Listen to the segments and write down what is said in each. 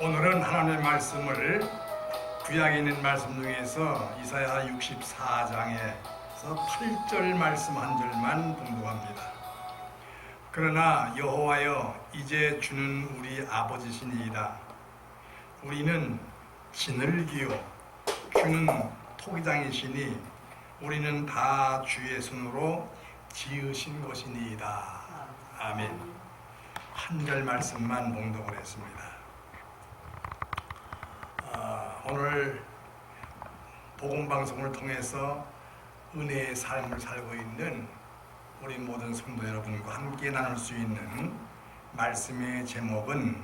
오늘은 하나님의 말씀을 구약에 있는 말씀 중에서 이사야 64장에서 8절 말씀 한 절만 봉독합니다. 그러나 여호와여, 이제 주는 우리 아버지시니이다. 우리는 진흙이요 주는 토기장이시니 우리는 다 주의 손으로 지으신 것이니이다. 아멘. 한 절 말씀만 봉독을 했습니다. 오늘 복음방송을 통해서 은혜의 삶을 살고 있는 우리 모든 성도 여러분과 함께 나눌 수 있는 말씀의 제목은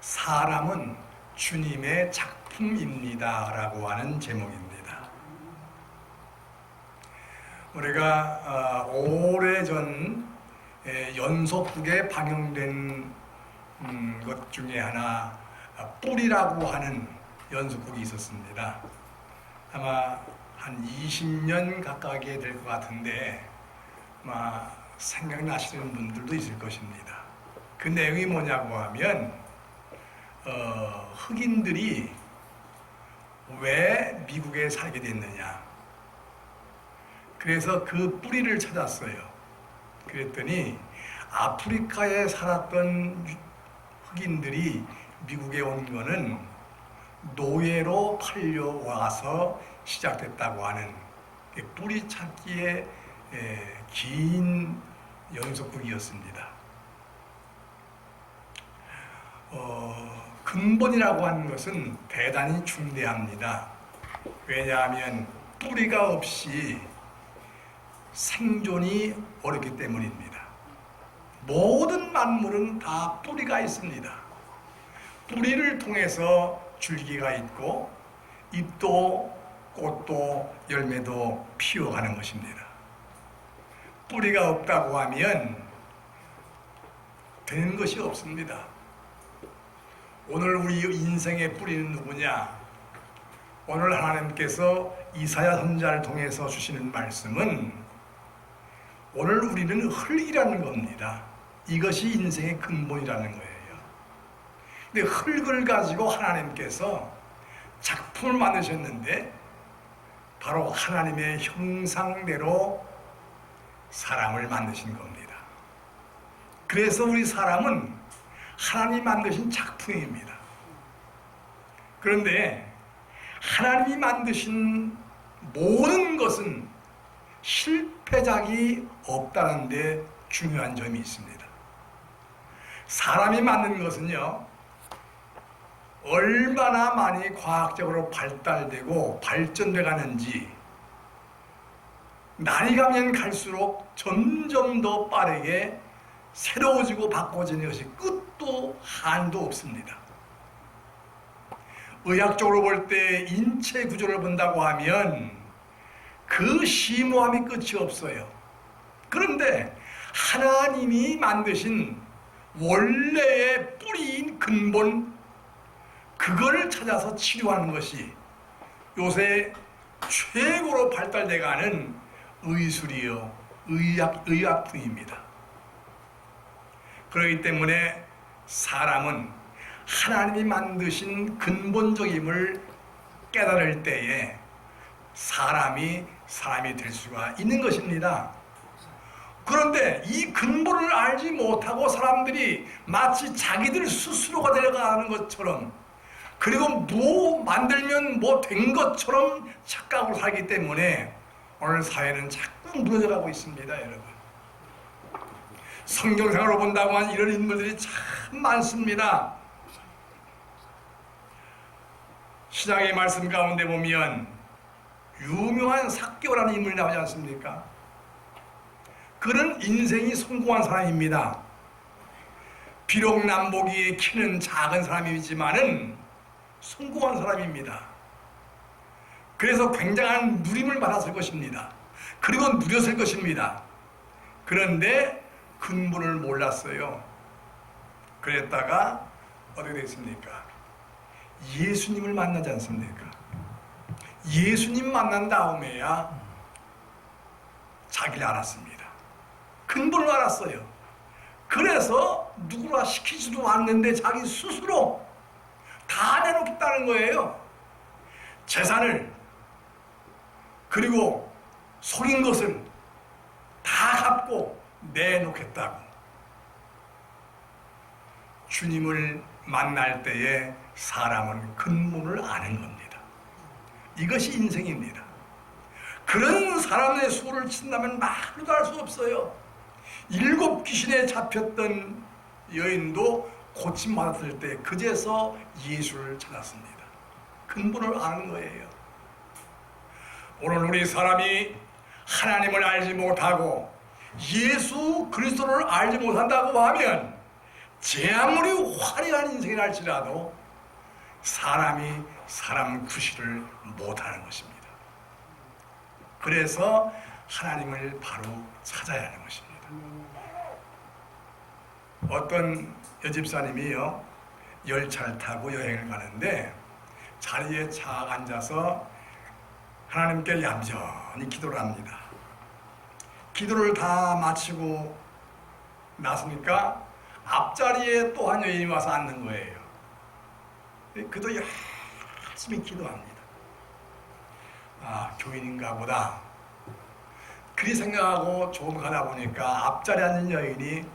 사람은 주님의 작품입니다 라고 하는 제목입니다. 우리가 오래전 연속극에 방영된 것 중에 하나 뿌리라고 하는 연속극이 있었습니다. 아마 한 20년 가까이 될 것 같은데 아마 생각나시는 분들도 있을 것입니다. 그 내용이 뭐냐고 하면 흑인들이 왜 미국에 살게 됐느냐, 그래서 그 뿌리를 찾았어요. 그랬더니 아프리카에 살았던 흑인들이 미국에 온 거는 노예로 팔려와서 시작됐다고 하는 뿌리 찾기의 긴 연속극이었습니다. 근본이라고 하는 것은 대단히 중대합니다. 왜냐하면 뿌리가 없이 생존이 어렵기 때문입니다. 모든 만물은 다 뿌리가 있습니다. 뿌리를 통해서 줄기가 있고 잎도 꽃도 열매도 피어가는 것입니다. 뿌리가 없다고 하면 되는 것이 없습니다. 오늘 우리 인생의 뿌리는 누구냐? 오늘 하나님께서 이사야 선지자를 통해서 주시는 말씀은 오늘 우리는 흙이라는 겁니다. 이것이 인생의 근본이라는 거예요. 근데 흙을 가지고 하나님께서 작품을 만드셨는데 바로 하나님의 형상대로 사람을 만드신 겁니다. 그래서 우리 사람은 하나님이 만드신 작품입니다. 그런데 하나님이 만드신 모든 것은 실패작이 없다는 데 중요한 점이 있습니다. 사람이 만든 것은요, 얼마나 많이 과학적으로 발달되고 발전돼 가는지 날이 가면 갈수록 점점 더 빠르게 새로워지고 바꿔지는 것이 끝도 한도 없습니다. 의학적으로 볼 때 인체 구조를 본다고 하면 그 심오함이 끝이 없어요. 그런데 하나님이 만드신 원래의 뿌리인 근본, 그걸 찾아서 치료하는 것이 요새 최고로 발달돼가는 의술이요 의학품입니다. 그렇기 때문에 사람은 하나님이 만드신 근본적임을 깨달을 때에 사람이 될 수가 있는 것입니다. 그런데 이 근본을 알지 못하고 사람들이 마치 자기들 스스로가 되어가는 것처럼, 그리고 뭐 만들면 뭐 된 것처럼 착각으로 살기 때문에 오늘 사회는 자꾸 무너져가고 있습니다, 여러분. 성경상으로 본다고 하면 이런 인물들이 참 많습니다. 신약의 말씀 가운데 보면 유명한 삭개오라는 인물이 나오지 않습니까? 그는 인생이 성공한 사람입니다. 비록 남보기에 키는 작은 사람이지만은 성공한 사람입니다. 그래서 굉장한 누림을 받았을 것입니다. 그리고 누렸을 것입니다. 그런데 근본을 몰랐어요. 그랬다가 어떻게 됐습니까? 예수님을 만나지 않습니까? 예수님 만난 다음에야 자기를 알았습니다. 근본을 알았어요. 그래서 누구나 시키지도 않는데 자기 스스로 다 내놓겠다는 거예요. 재산을, 그리고 속인 것을 다 갚고 내놓겠다고. 주님을 만날 때에 사람은 근본을 아는 겁니다. 이것이 인생입니다. 그런 사람의 수를 친다면 말로도 할 수 없어요. 7 귀신에 잡혔던 여인도 고침받았을 때 그제서 예수를 찾았습니다. 근본을 아는 거예요. 오늘 우리 사람이 하나님을 알지 못하고 예수 그리스도를 알지 못한다고 하면 제 아무리 화려한 인생을 할지라도 사람이 사람 구실을 못하는 것입니다. 그래서 하나님을 바로 찾아야 하는 것입니다. 어떤 여집사님이요, 열차를 타고 여행을 가는데 자리에 착 앉아서 하나님께 얌전히 기도를 합니다. 기도를 다 마치고 나서니까 앞자리에 또 한 여인이 와서 앉는 거예요. 그도 열심히 기도합니다. 아, 교인인가 보다. 그리 생각하고 조금 가다 보니까 앞자리에 앉은 여인이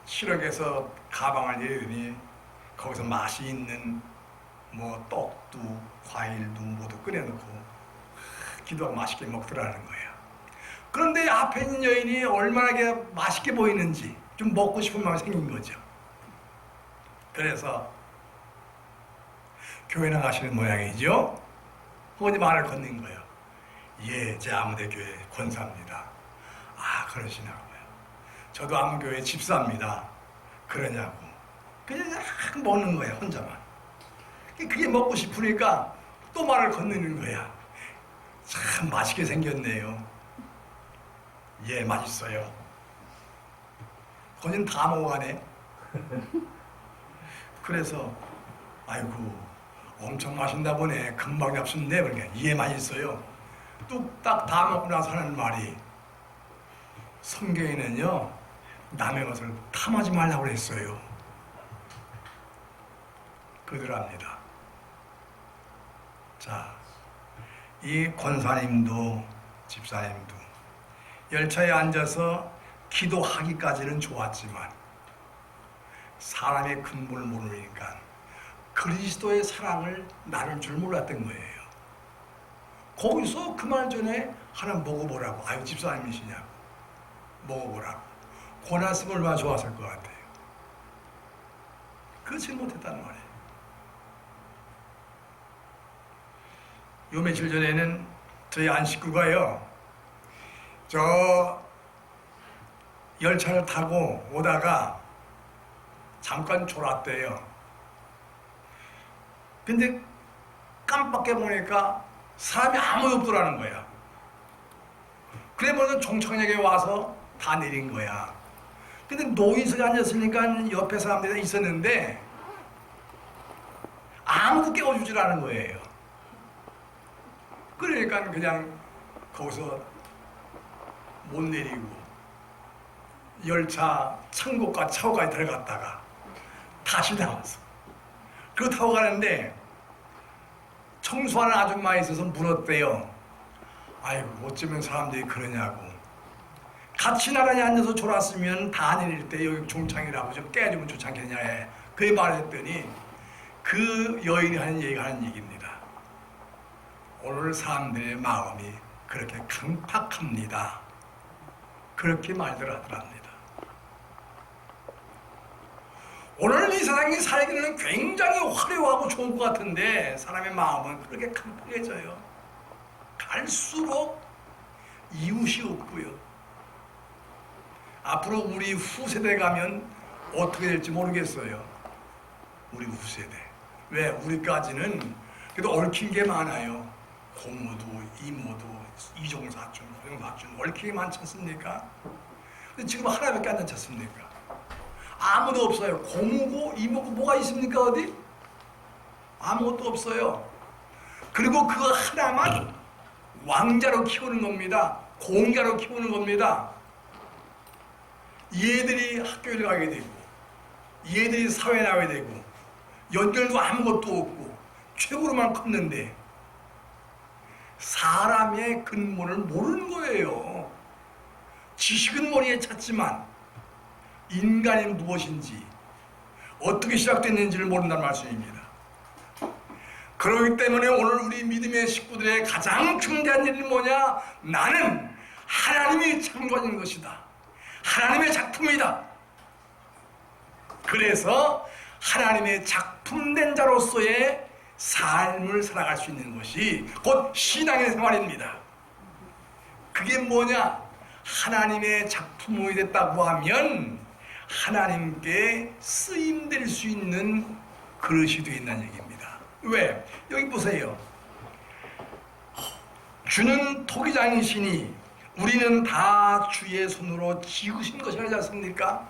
실역에서 가방을 내리더니 거기서 맛이 있는 뭐 떡도 과일도 모두 꺼내놓고 기도하고 맛있게 먹더라는 거예요. 그런데 앞에 있는 여인이 얼마나 맛있게 보이는지 좀 먹고 싶은 마음이 생긴 거죠. 그래서 교회 나가시는 모양이죠. 그러니 말을 건넨 거예요. 예, 제 아무대교회 권사입니다. 아, 그러시냐고요. 저도 아무교회 집사입니다. 그러냐고. 그냥 먹는 거야, 혼자만. 그게 먹고 싶으니까 또 말을 건네는 거야. 참 맛있게 생겼네요. 예, 맛있어요. 거긴 다 먹어가네. 그래서 아이고 엄청 맛있나 보네. 금방 잡수네. 그러니까 예, 맛있어요. 뚝딱 다 먹고 나서 하는 말이, 성경에는요 남의 것을 탐하지 말라고 그랬어요. 그러합니다. 자, 이 권사님도 집사님도 열차에 앉아서 기도하기까지는 좋았지만 사람의 근본을 모르니까 그리스도의 사랑을 나눌 줄 몰랐던 거예요. 거기서 그 말 전에 하나 먹어보라고. 아유, 집사님이시냐고. 먹어보라고. 권했으면 얼마나 좋았을 것 같아요. 그렇지 못했다는 말이에요. 요 며칠 전에는 저희 안 식구가요, 저 열차를 타고 오다가 잠깐 졸았대요. 근데 깜빡해 보니까 사람이 아무도 없더라는 거야. 그래 보니까 종착역에 와서 다 내린 거야. 근데 노인석에 앉았으니까 옆에 사람들이 있었는데 아무도 깨워주질 않은 거예요. 그러니까 그냥 거기서 못 내리고 열차 창고가 차고까지 들어갔다가 다시 나왔어. 그거 타고 가는데 청소하는 아줌마가 있어서 물었대요. 아이고, 어쩌면 사람들이 그러냐고. 같이 나란히 앉아서 졸았으면 다 내릴 때 여기 종창이라고 좀 깨주면 좋지 않겠냐 해. 그에 말했더니 그 여인이 하는 얘기입니다. 오늘 사람들의 마음이 그렇게 강팍합니다. 그렇게 말들 하더랍니다. 오늘 이 세상이 살기는 굉장히 화려하고 좋은 것 같은데 사람의 마음은 그렇게 강팍해져요. 갈수록 이웃이 없고요. 앞으로 우리 후세대 가면 어떻게 될지 모르겠어요. 우리 후세대. 왜? 우리까지는 그래도 얽힌 게 많아요. 고모도, 이모도, 이종사촌, 고종사촌 얽힌 게 많지 않습니까? 근데 지금 하나밖에 안 낳지 않습니까? 아무도 없어요. 고모고 이모고 뭐가 있습니까 어디? 아무것도 없어요. 그리고 그거 하나만 왕자로 키우는 겁니다. 공자로 키우는 겁니다. 얘들이 학교를 가게 되고 얘들이 사회에 나가게 되고 연결도 아무것도 없고 최고로만 컸는데 사람의 근본을 모르는 거예요. 지식은 머리에 찼지만 인간이 무엇인지 어떻게 시작됐는지를 모른다는 말씀입니다. 그렇기 때문에 오늘 우리 믿음의 식구들의 가장 중대한 일은 뭐냐? 나는 하나님이 창조하신 것이다. 하나님의 작품이다. 그래서 하나님의 작품된 자로서의 삶을 살아갈 수 있는 것이 곧 신앙의 생활입니다. 그게 뭐냐? 하나님의 작품이 됐다고 하면 하나님께 쓰임될 수 있는 그릇이 되겠다는 얘기입니다. 왜? 여기 보세요. 주는 토기장이시니 우리는 다 주의 손으로 지으신 것이 아니지 않습니까?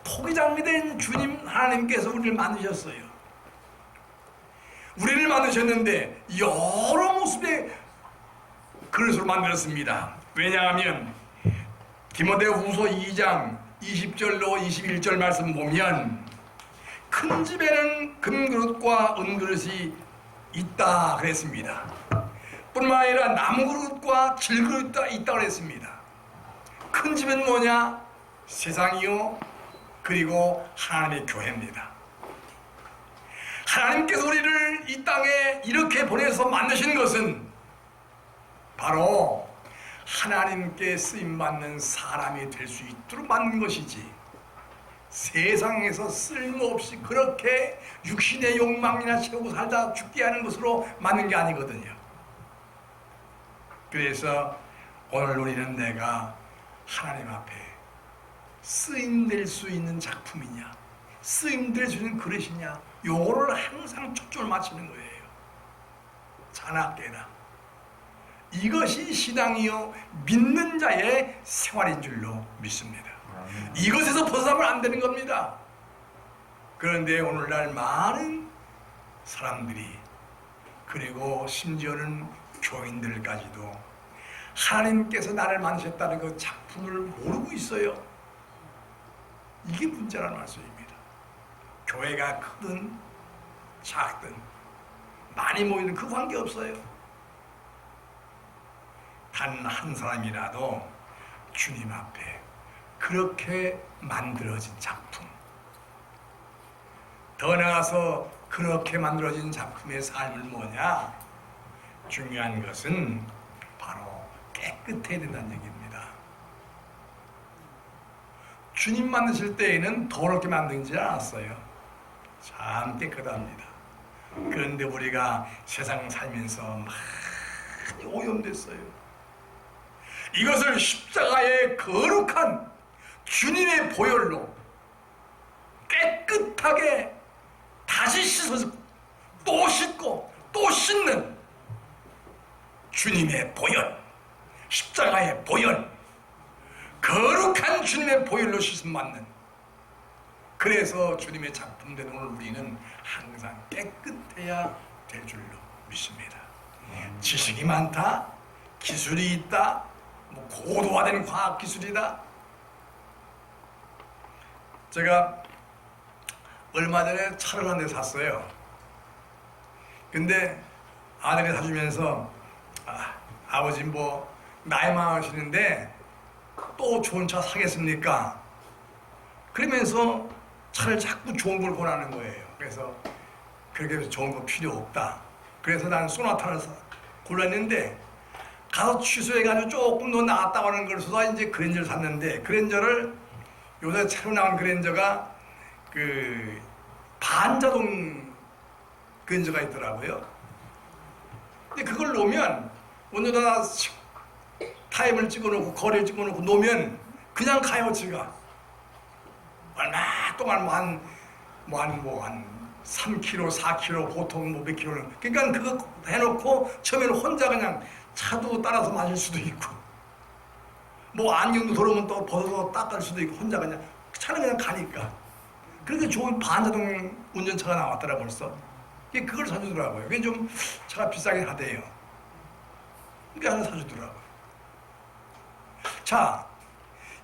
토기장이 된 주님 하나님께서 우리를 만드셨어요. 우리를 만드셨는데 여러 모습의 그릇으로 만들었습니다. 왜냐하면 디모데후서 2장 20절로 21절 말씀 보면 큰 집에는 금그릇과 은그릇이 있다 그랬습니다. 뿐만 아니라 나무그릇과 질그릇도 있다 그랬습니다. 큰 집은 뭐냐? 세상이요 그리고 하나님의 교회입니다. 하나님께서 우리를 이 땅에 이렇게 보내서 만드신 것은 바로 하나님께 쓰임받는 사람이 될 수 있도록 만든 것이지 세상에서 쓸모없이 그렇게 육신의 욕망이나 채우고 살다 죽게 하는 것으로 만든 게 아니거든요. 그래서 오늘 우리는 내가 하나님 앞에 쓰임될 수 있는 작품이냐 쓰임될 수 있는 그릇이냐 요거를 항상 초점을 맞추는 거예요. 자나깨나 이것이 신앙이요 믿는 자의 생활인 줄로 믿습니다. 이것에서 벗어나면 안 되는 겁니다. 그런데 오늘날 많은 사람들이 그리고 심지어는 교인들까지도 하나님께서 나를 만드셨다는 그 작품을 모르고 있어요. 이게 문제라는 말씀입니다. 교회가 크든 작든 많이 모이는 그 관계없어요. 단 한 사람이라도 주님 앞에 그렇게 만들어진 작품, 더 나아가서 그렇게 만들어진 작품의 삶을 뭐냐? 중요한 것은 바로 깨끗해야 된다는 얘기입니다. 주님 만드실 때에는 더럽게 만들지 않았어요. 참 깨끗합니다. 그런데 우리가 세상 살면서 많이 오염됐어요. 이것을 십자가의 거룩한 주님의 보혈로 깨끗하게 다시 씻어서 또 씻고 또 씻는 주님의 보혈, 십자가의 보혈, 거룩한 주님의 보혈로 씻음 받는, 그래서 주님의 작품된 오늘 우리는 항상 깨끗해야 될 줄로 믿습니다. 지식이 많다, 기술이 있다, 뭐 고도화된 과학 기술이다. 제가 얼마 전에 차를 한 대 샀어요. 근데 아들이 사주면서 아버지 뭐 나이 많으시는데 또 좋은 차 사겠습니까? 그러면서 차를 자꾸 좋은 걸 권하는 거예요. 그래서 그렇게 좋은 거 필요 없다. 그래서 난 소나타를 골랐는데 가서 취소해가지고 조금 더 나았다고 하는 걸 써서 이제 그랜저를 샀는데, 그랜저를 요새 새로 나온 그랜저가 그 반자동 그랜저가 있더라고요. 근데 그걸 놓으면 운전하다 타임을 찍어놓고 거리를 찍어놓고 놓으면 그냥 가요. 지가 얼마 동안 한 3km, 4km, 보통 뭐 몇 킬로는. 그러니까 그거 해놓고 처음에는 혼자 그냥 차도 따라서 마실 수도 있고, 뭐 안경도 들어오면 또 벗어서 닦을 수도 있고, 혼자 그냥 차는 그냥 가니까. 그렇게 좋은 반자동 운전차가 나왔더라 벌써. 그걸 사주더라고요. 그게 좀 차가 비싸긴 하대요. 그게 하나 사주더라고요. 자,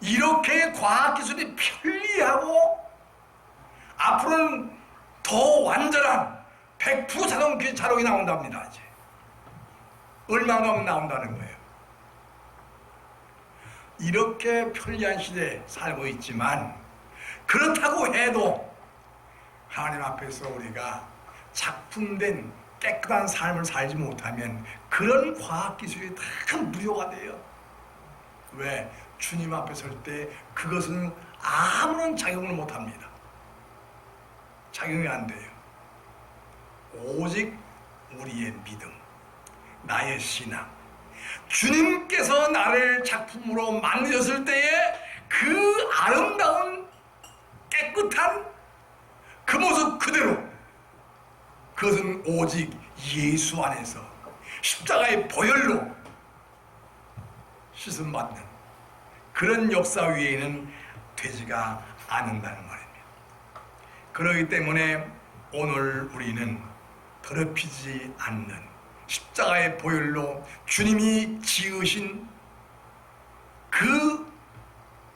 이렇게 과학기술이 편리하고 앞으로는 더 완전한 100% 자동이 나온답니다. 이제 얼마나 하면 나온다는 거예요. 이렇게 편리한 시대에 살고 있지만 그렇다고 해도 하나님 앞에서 우리가 작품된 깨끗한 삶을 살지 못하면 그런 과학기술이 다 무효가 돼요. 왜? 주님 앞에 설 때 그것은 아무런 작용을 못합니다. 작용이 안 돼요. 오직 우리의 믿음, 나의 신앙, 주님께서 나를 작품으로 만드셨을 때에 그 아름다운 깨끗한 그 모습 그대로, 그것은 오직 예수 안에서 십자가의 보혈로 씻음받는 그런 역사 위에는 되지가 않는다는 말입니다. 그렇기 때문에 오늘 우리는 더럽히지 않는 십자가의 보혈로 주님이 지으신 그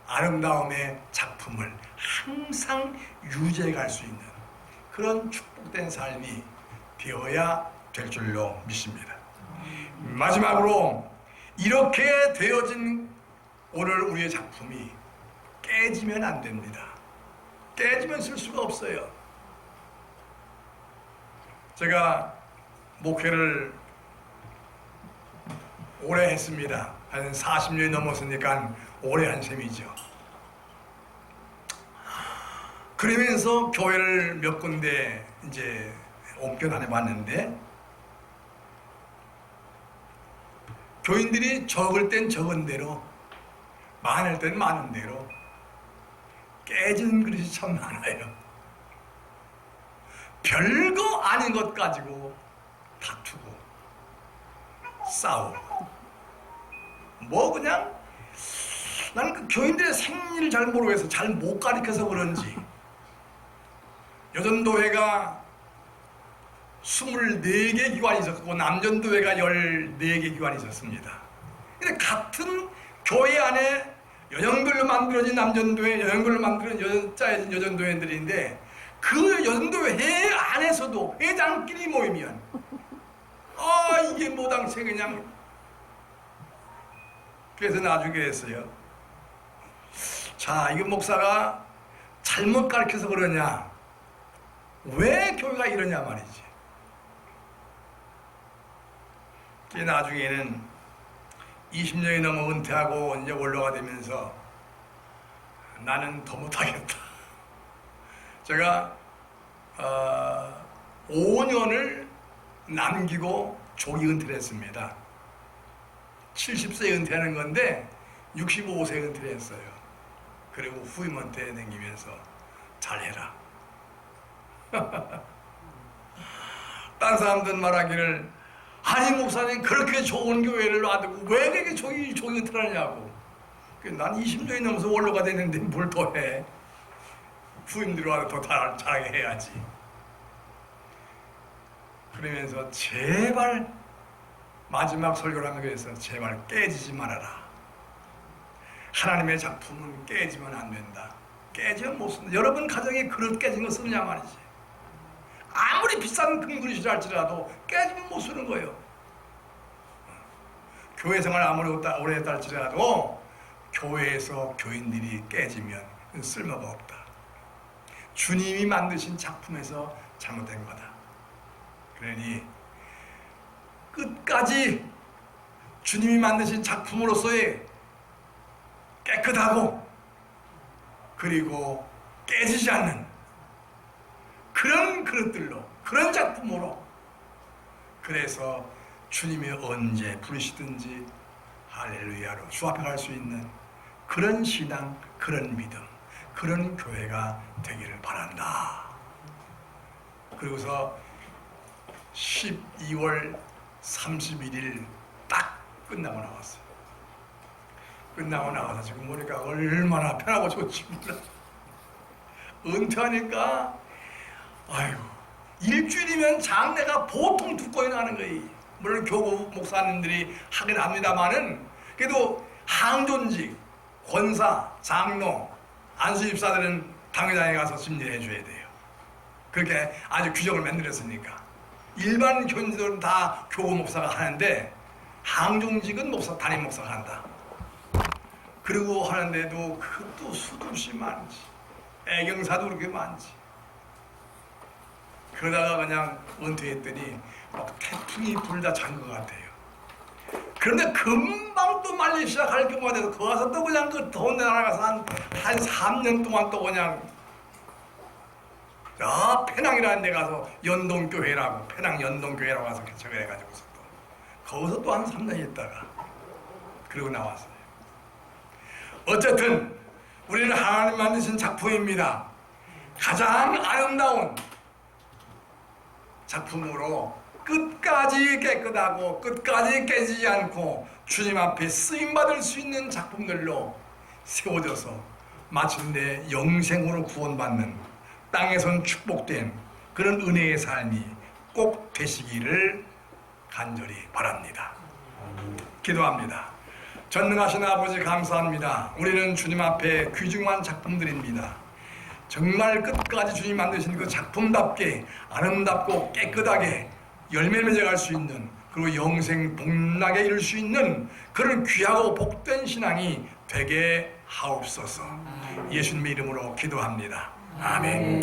아름다움의 작품을 항상 유지해 갈 수 있는 그런 축복된 삶이 되어야 될 줄로 믿습니다. 마지막으로 이렇게 되어진 오늘 우리의 작품이 깨지면 안 됩니다. 깨지면 쓸 수가 없어요. 제가 목회를 오래 했습니다. 한 40년이 넘었으니까 오래 한 셈이죠. 그러면서 교회를 몇 군데 이제 옮겨 다녀봤는데 교인들이 적을 땐 적은 대로 많을 땐 많은 대로 깨진 그릇이 참 많아요. 별거 아닌 것 가지고 다투고 싸우고 뭐 그냥 나는 그 교인들의 생리를 잘 모르겠어. 잘 못 가르쳐서 그런지 여전도회가 24개 기관이 있었고 남전도회가 14개 기관이 있었습니다. 근데 같은 교회 안에 여정들로 만들어진 남전도회, 여정들로 만들어진 여자인 여전도회들인데 그 여전도회 안에서도 회장끼리 모이면 이게 모당새 그냥. 그래서 나중에 그랬어요. 자, 이거 목사가 잘못 가르쳐서 그러냐? 왜 교회가 이러냐 말이지. 그게 나중에는 20년이 넘어 은퇴하고 이제 원로가 되면서 나는 더 못하겠다. 제가 5년을 남기고 조기 은퇴를 했습니다. 70세 은퇴하는 건데 65세 은퇴를 했어요. 그리고 후임한테 남기면서 잘해라. 딴 사람들 말하기를 아니 목사님 그렇게 좋은 교회를 놔두고 왜 그렇게 조기 은퇴를 하냐고. 난 20년이 넘어서 원로가 됐는데 뭘 더 해. 후임들이 와도 더 잘하게 해야지. 그러면서 제발 마지막 설교를 하면서 그래서 제발 깨지지 말아라. 하나님의 작품은 깨지면 안 된다. 깨지면 못 쓴다. 여러분 가정에 그릇 깨진 거 쓰느냐 말이지. 아무리 비싼 금그릇이라 할지라도 깨지면 못 쓰는 거예요. 교회 생활 아무리 오래 했다 할지라도 교회에서 교인들이 깨지면 쓸모가 없다. 주님이 만드신 작품에서 잘못된 거다. 그러니 끝까지 주님이 만드신 작품으로서의 깨끗하고 그리고 깨지지 않는 그런 그릇들로, 그런 작품으로, 그래서 주님이 언제 부르시든지 할렐루야로 주 앞에 갈 수 있는 그런 신앙, 그런 믿음, 그런 교회가 되기를 바란다. 그리고서 12월 31일 딱 끝나고 나왔어요. 끝나고 나와서 지금 보니까 얼마나 편하고 좋지 몰라. 은퇴하니까 아이고 일주일이면 장례가 보통 2건이나 하는 거예요. 물론 교구 목사님들이 하긴 합니다만은 그래도 항존직, 권사, 장로, 안수 집사들은 당회장에 가서 심리해 줘야 돼요. 그렇게 아주 규정을 만들었으니까. 일반 교인들은 다 교구 목사가 하는데 항종직은 목사, 담임 목사가 한다. 그리고 하는데도 그것도 수두시 많지. 애경사도 그렇게 많지. 그러다가 그냥 은퇴했더니 막 태풍이 불다 잔 것 같아요. 그런데 금방 또 말리 시작할 경우가 돼서 거 가서 또 그냥 그 더운 데 나가서 한 3년 동안 또 그냥 저 페낭이라는 데 가서 연동교회라고, 페낭 연동교회라고 가서 개척을 해가지고서 또 거기서 또 한 3년 있다가 그리고 나왔어요. 어쨌든 우리는 하나님 만드신 작품입니다. 가장 아름다운 작품으로 끝까지 깨끗하고 끝까지 깨지지 않고 주님 앞에 쓰임받을 수 있는 작품들로 세워져서 마침내 영생으로 구원받는, 땅에선 축복된 그런 은혜의 삶이 꼭 되시기를 간절히 바랍니다. 기도합니다. 전능하신 아버지 감사합니다. 우리는 주님 앞에 귀중한 작품들입니다. 정말 끝까지 주님 만드신 그 작품답게 아름답고 깨끗하게 열매를 맺어갈 수 있는, 그리고 영생 복락에 이룰 수 있는 그런 귀하고 복된 신앙이 되게 하옵소서. 예수님의 이름으로 기도합니다. 아멘.